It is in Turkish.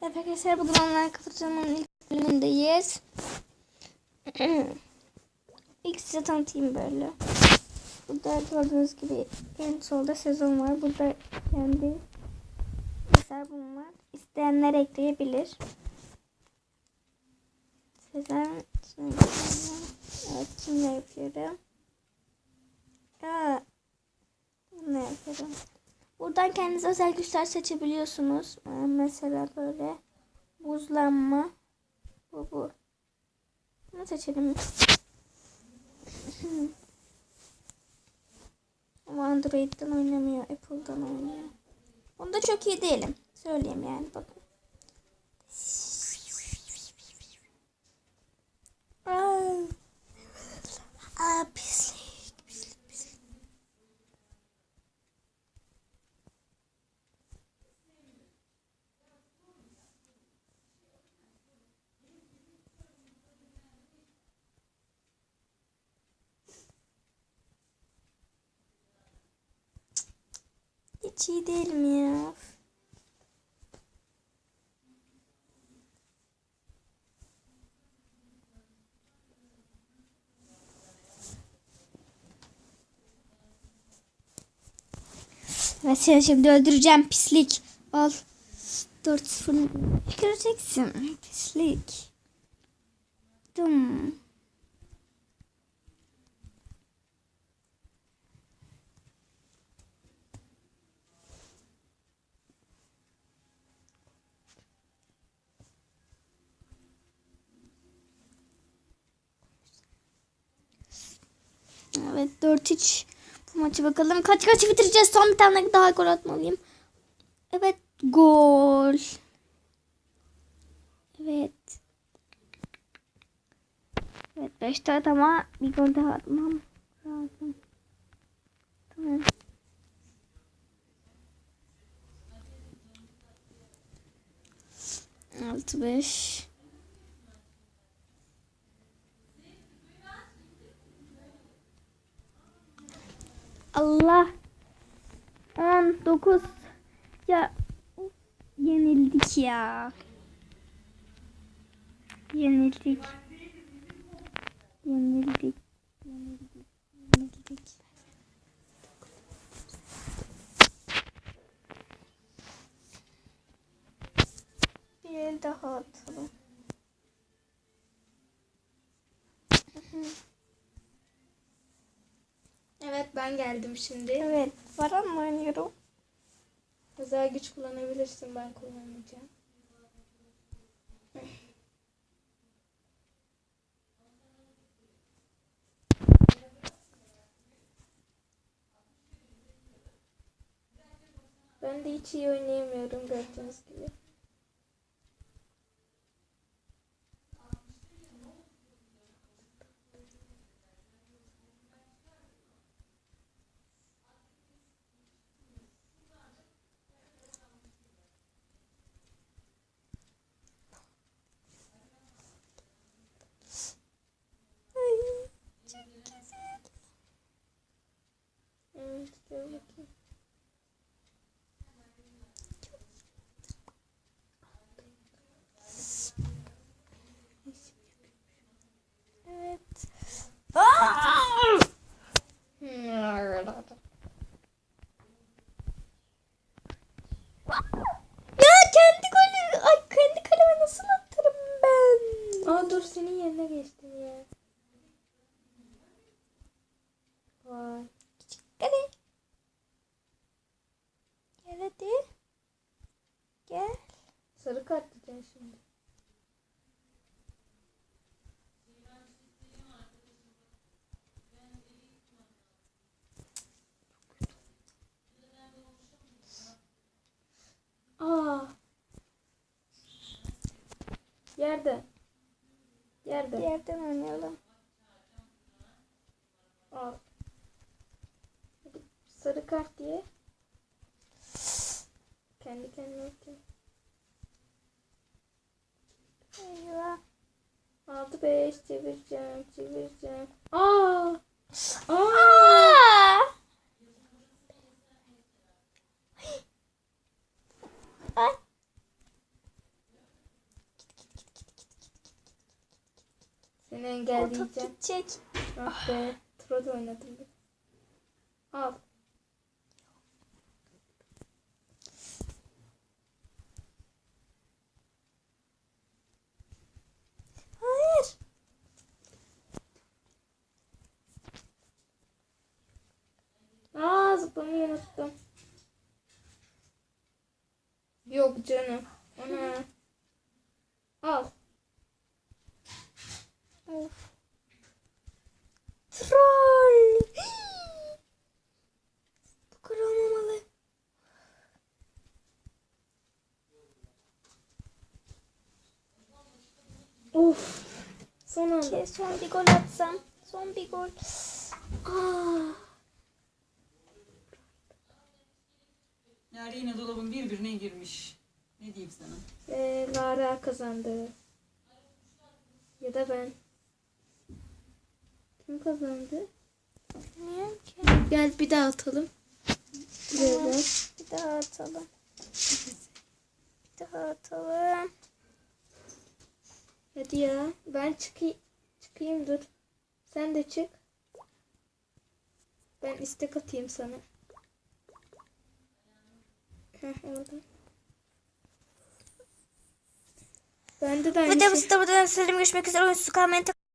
Evet arkadaşlar, bugün online kapatılmanın ilk bölümündeyiz. İlk size tanıtayım böyle. Burada gördüğünüz gibi en solda sezon var. Burada kendi hesabım var. İsteyenler ekleyebilir. Sezon evet, şimdi yapıyorum. Ne yapıyorum? Buradan kendinize özel güçler seçebiliyorsunuz. Mesela böyle buzlanma. Bu. Bunu seçelim. Ama Android'den oynamıyor. Apple'dan oynuyor. Onda çok iyi değilim. Söyleyeyim yani, bakın. Pislik. Hiç iyi değilim ya. Ve seni şimdi öldüreceğim, pislik. Al. 4-0 göreceksin. Pislik. Dum. Evet, 4-3 bu maçı, bakalım kaç bitireceğiz. Son bir tane daha gol atmalıyım. Evet, gol. Evet. Evet, 5 tane ama bir gol daha atmam lazım. Tamam. Altı 5. Allah. 19. Ya yenildik ya. Yenildik. Bir el daha atalım. Evet, ben geldim şimdi. Evet, Baran mı oynuyorum? Özel güç kullanabilirsin, ben kullanmayacağım. Ben de hiç iyi oynayamıyorum gördüğünüz gibi. Çok güzel. Evet, gel bakayım. Evet. Ya kendi kaleme nasıl atarım ben? Aa, dur, senin yerine geçtim ya. Vay. Kale. Gel hadi. Gel. Sarı kart diyeceksin şimdi. Aa. Yerde. Yerden oynayalım. Al. Hadi, sarı kart diye. Kendi kendine atayım. Eyvah. 6-5 çevireceğim. Aa! Ay. Seni O top engelleyeceğim. gidecek. Ah be. Troll oynadım ben. Al. Hayır. Aa, zıplamayı unuttum. Yok canım. Ana. Al. Of. Troll. Bu kadar olmamalı. Of. Son anda. Son bir gol atsam. Son bir gol. Ah. Yani yine dolabın birbirine girmiş. Ne diyeyim sana? Lara kazandı. Ya da ben. Kim kazandı? Bilmiyorum ki. Gel bir daha atalım. Buraya Tamam. ver. Bir daha atalım. Bir daha atalım. Hadi ya. Ben çıkayım dur. Sen de çık. Ben istek atayım sana. Heh, orada. Bende de aynı şey. Videomuzda burada görüşmek üzere. Oyuncusu kalmayı